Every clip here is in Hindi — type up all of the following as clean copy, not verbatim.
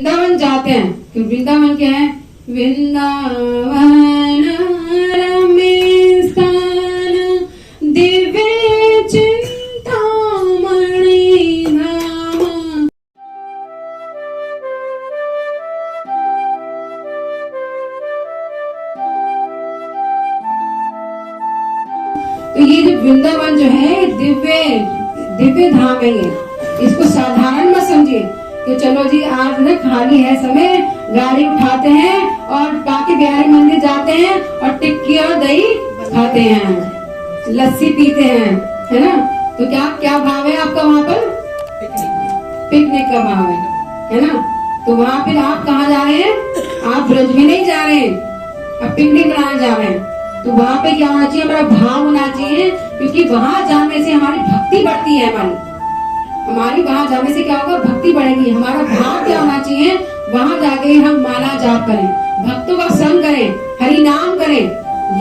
वृंदावन जाते हैं कि वृंदावन क्या है? वृंदावन रम्य स्थान दिव्य चिंतामणि धाम। तो ये जो वृंदावन जो है दिव्य धाम है, ये इसको साधारण मत समझिए कि चलो जी आज ना खाली है समय, गाड़ी उठाते हैं और बाकी बिहारी मंदिर जाते हैं और टिक्की और दही खाते हैं, लस्सी पीते हैं, है ना। तो क्या क्या भाव है आपका वहाँ पर? पिकनिक का भाव है ना। तो वहाँ फिर आप कहाँ जा रहे हैं? आप ब्रज में नहीं जा रहे हैं, आप पिकनिक मनाने जा रहे हैं। तो वहाँ पे क्या होना चाहिए? हमारा भाव होना चाहिए, क्योंकि वहाँ जाने से हमारी भक्ति बढ़ती है। हमारी वहाँ जाने से क्या होगा? भक्ति बढ़ेगी। हमारा भाव क्या होना चाहिए? वहाँ जाके हम माला जाप करें, भक्तों का संग करें, हरि नाम करें,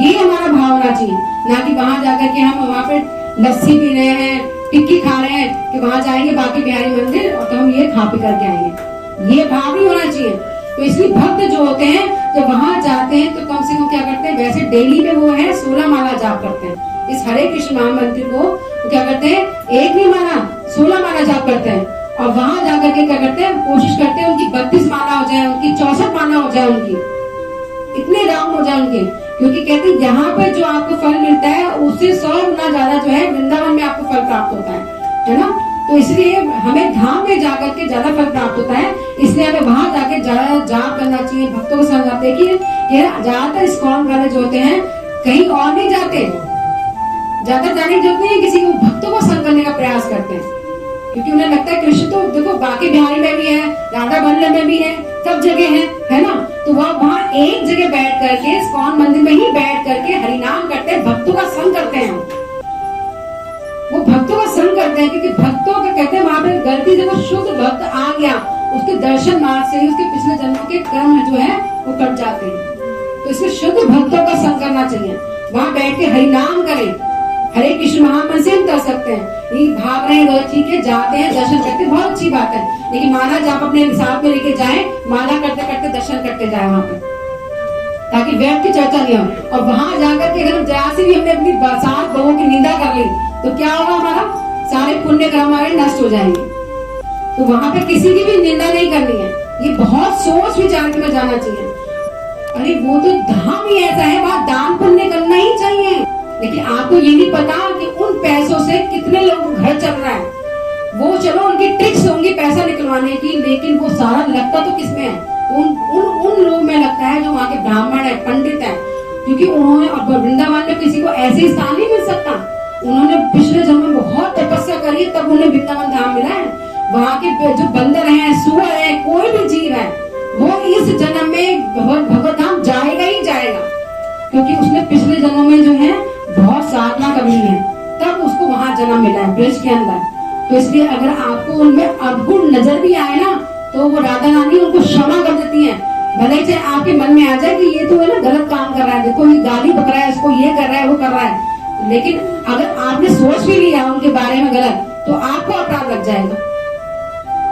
ये हमारा भाव होना चाहिए। ना कि वहाँ जाकर के हम वहाँ पे लस्सी पी रहे हैं, टिक्की खा रहे हैं कि वहाँ जाएंगे बाकी बिहारी मंदिर और तो हम ये खा पी करके आएंगे, ये भाव ही होना चाहिए। तो इसलिए भक्त जो होते हैं जब वहाँ जाते हैं तो कम से कम क्या करते हैं? वैसे डेली में वो है 16 माला जाप करते हैं। इस हरे कृष्ण महामंत्र को तो क्या करते हैं? एक नहीं माला 16 माला जाप करते हैं। और वहां जाकर के क्या करते हैं? कोशिश करते हैं उनकी 32 माला हो जाए, उनकी 64 माला हो जाए, उनकी इतने राउंड हो जाए उनके। क्योंकि कहते हैं यहाँ पर जो आपको फल मिलता है उससे 100 गुना ज्यादा जो है वृंदावन में आपको फल प्राप्त होता है ना। तो इसलिए हमें धाम में जाकर के ज्यादा फल प्राप्त होता है। इसलिए हमें वहां जाके ज्यादा जाप करना चाहिए, भक्तों को संग आते कि ज्यादातर इस्कॉन वाले जो होते हैं कहीं और नहीं जाते, ज्यादा जाने की जरूरत नहीं है, किसी को भक्तों को संग करने का प्रयास करते हैं। क्योंकि उन्हें लगता है कृष्ण तो देखो बाकी बिहारी में भी है, राधा वल्लभ में भी है, सब जगह है ना। तो वह वहाँ एक जगह बैठ करके इस्कॉन मंदिर में ही बैठ करके हरिनाम करते हैं, भक्तों का संग करते हैं। वो भक्तों का संग करते हैं क्योंकि भक्तों का कहते हैं वहाँ पे गलती से वो शुद्ध भक्त आ गया, उसके दर्शन मार्ग से ही उसके पिछले जन्मों के कर्म जो है वो कट जाते हैं। तो इसमें शुद्ध भक्तों का संग करना चाहिए। वहाँ बैठ के हरिनाम करें, हरे कृष्ण महामंत्र से हम कर सकते हैं। ये भाग रहे हैं ठीक है, जाते हैं दर्शन करते हैं, बहुत अच्छी बात है, लेकिन माला जाप अपने साथ में लेके जाएं, माला करते करते दर्शन करते जाए वहाँ पे, ताकि व्यर्थ की चर्चा नहीं हो। और वहाँ जाकर के अगर जरा से भी हमने अपनी 7 बहुओं की निंदा कर ली तो क्या होगा? हमारा सारे पुण्य कर्म हमारे नष्ट हो जाएंगे। तो वहाँ पे किसी की भी निंदा नहीं करनी है, ये बहुत सोच विचार के में जाना चाहिए। अरे वो तो धाम ही ऐसा है, वहाँ दान पुण्य करना ही चाहिए। लेकिन आपको ये नहीं पता कि उन पैसों से कितने लोगों का घर चल रहा है। वो चलो उनकी ट्रिक्स होंगी पैसा निकलवाने की, लेकिन वो सारा लगता तो किसमें है? उन लोग में लगता है जो वहाँ के ब्राह्मण है, पंडित है। क्योंकि उन्होंने अब वृंदावन में किसी को ऐसे स्थान नहीं मिल सकता, उन्होंने पिछले जन्म में बहुत तपस्या करी तब उन्हें वृंदावन धाम मिला है। वहाँ के जो बंदर है, सुअर है, कोई भी जीव है, वो इस जन्म में भगवत धाम जाएगा ही जाएगा, क्योंकि उसने पिछले जन्म में जो है बहुत साधना करनी है, तब उसको वहाँ जन्म मिला है ब्रज के अंदर। तो इसलिए अगर आपको उनमें अवगुण नजर भी आए ना तो वो राधा रानी उनको क्षमा कर देती है। भले चाहे आपके मन में आ जाए कि ये तो है ना गलत काम कर रहा है, देखो ये गाली बक रहा है, इसको ये कर रहा है, वो कर रहा है, लेकिन अगर आपने सोच भी लिया उनके बारे में गलत तो आपको अपराध लग जाएगा।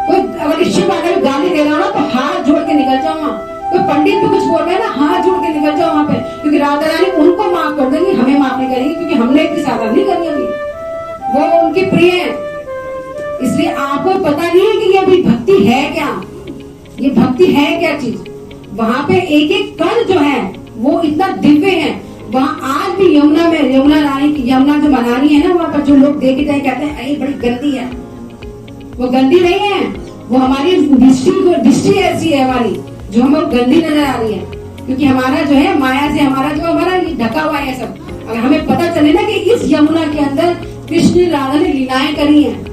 कोई अगर शिव अगर गाली दे रहा हो ना तो हाथ जोड़ के निकल जाओ। वहाँ कोई पंडित भी कुछ बोल रहे हैं ना, हाथ जोड़ के निकल जाओ वहाँ पे, क्योंकि राधा रानी उनको माफ कर देंगी, हमें माफ नहीं करेंगी, क्योंकि हमने इतनी साधना नहीं करनी अभी, वो उनकी प्रिय है। इसलिए आपको पता नहीं है कि ये अभी भक्ति है क्या, ये भक्ति है क्या चीज। वहाँ पे एक एक कण जो है वो इतना दिव्य है। वहाँ आज भी यमुना में यमुना रानी की यमुना जो बना रही है ना, वहाँ पर जो लोग देखे जाए कहते हैं अरे बड़ी गंदी है। वो गंदी नहीं है, वो हमारी दृष्टि ऐसी है हमारी जो हमें गंदी नजर आ रही है, क्योंकि हमारा जो है माया से हमारा ढका हुआ है सब। अगर हमें पता चले ना कि इस यमुना के अंदर कृष्ण राधा ने लीलाएं करी हैं,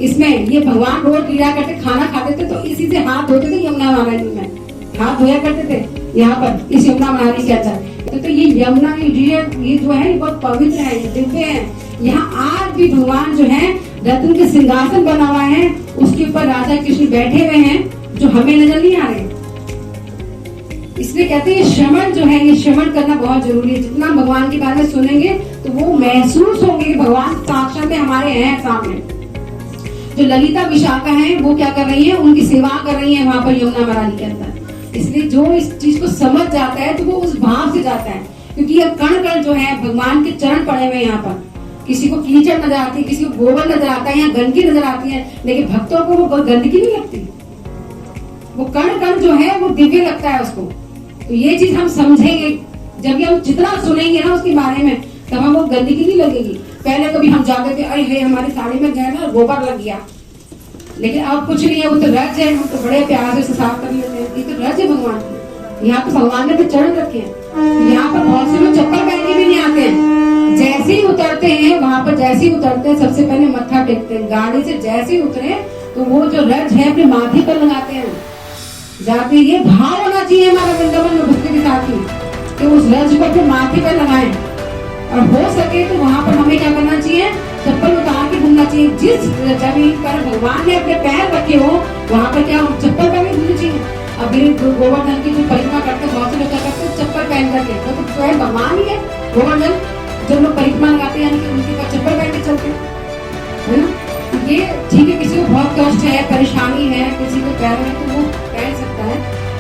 इसमें ये भगवान रोज लीला करते, खाना खाते थे तो इसी से हाथ धोते थे, यमुना महारानी में हाथ धोया करते थे यहाँ पर इस यमुना महारानी के अंदर। तो ये यमुना ये जो है ये बहुत पवित्र है, ये दिव्य है। यहाँ आज भी भगवान जो है रत्न के सिंहासन बना हुआ है, उसके ऊपर राधा कृष्ण बैठे हुए हैं जो हमें नजर नहीं आ रहे। इसलिए कहते हैं श्रवण जो है, ये श्रवण करना बहुत जरूरी है। जितना भगवान के बारे में सुनेंगे तो वो महसूस होंगे कि भगवान साक्षात में हमारे हैं सामने। जो ललिता विशाखा है वो क्या कर रही है, उनकी सेवा कर रही है वहां पर यमुना महारानी के अंदर। इसलिए जो इस चीज को समझ जाता है तो वो उस भाव से जाता है, क्योंकि ये कण कण जो है भगवान के चरण पड़े हुए यहाँ पर। किसी को कीचड़ नजर आती है, किसी को गोबर नजर आता है, यहाँ गंदगी नजर आती है, लेकिन भक्तों को वो गंदगी नहीं लगती, वो कण कण जो है वो दिव्य लगता है उसको। तो ये चीज हम समझेंगे जब हम जितना सुनेंगे ना उसके बारे में, तब हम वो गंदगी नहीं लगेगी। पहले कभी हम जाते थे, अरे हे हमारी साड़ी में गया ना गोबर लग गया, लेकिन अब कुछ नहीं है, वो तो रज है, हम तो बड़े प्यार से साफ कर लेते हैं। ये तो रज है भगवान की, यहाँ पर भगवान ने तो चरण रखे हैं। यहाँ पर बहुत से लोग चप्पल पहन के भी नहीं आते हैं, जैसे ही उतरते हैं वहां पर, जैसे ही उतरते हैं सबसे पहले मत्था टेकते हैं। गाड़ी से जैसे ही उतरे तो वो जो रज है अपने माथे पर लगाते हैं जाते। ये भाव होना चाहिए हमारा वृंदावन में भक्ति के साथ ही, कि उस रज को अपने माथे पर लगाएं। और हो सके तो वहां पर हमें क्या करना चाहिए, चप्पल उतार के घूमना चाहिए। जिस जमीन पर भगवान ने अपने पैर रखे हो वहां पर क्या चप्पल पहन के घूमनी चाहिए। अभी गोवर्धन की जो परिक्रमा करते बहुत से लोग क्या करते हैं चप्पल पहन करके, तो स्वयं भगवान ही है गोवर्धन। जब लोग परिक्रमा लगाते हैं यानी कि उनके पास चप्पल पहन के चलते हैं, है ना। ये ठीक है, किसी को बहुत कष्ट है, परेशानी है, किसी को पैर में, तो वो पहन सकता है,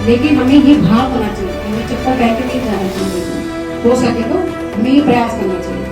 लेकिन हमें ये भाव होना चाहिए, हमें चप्पल पहन के नहीं जाना चाहिए। हो सके तो हमें ये प्रयास करना चाहिए।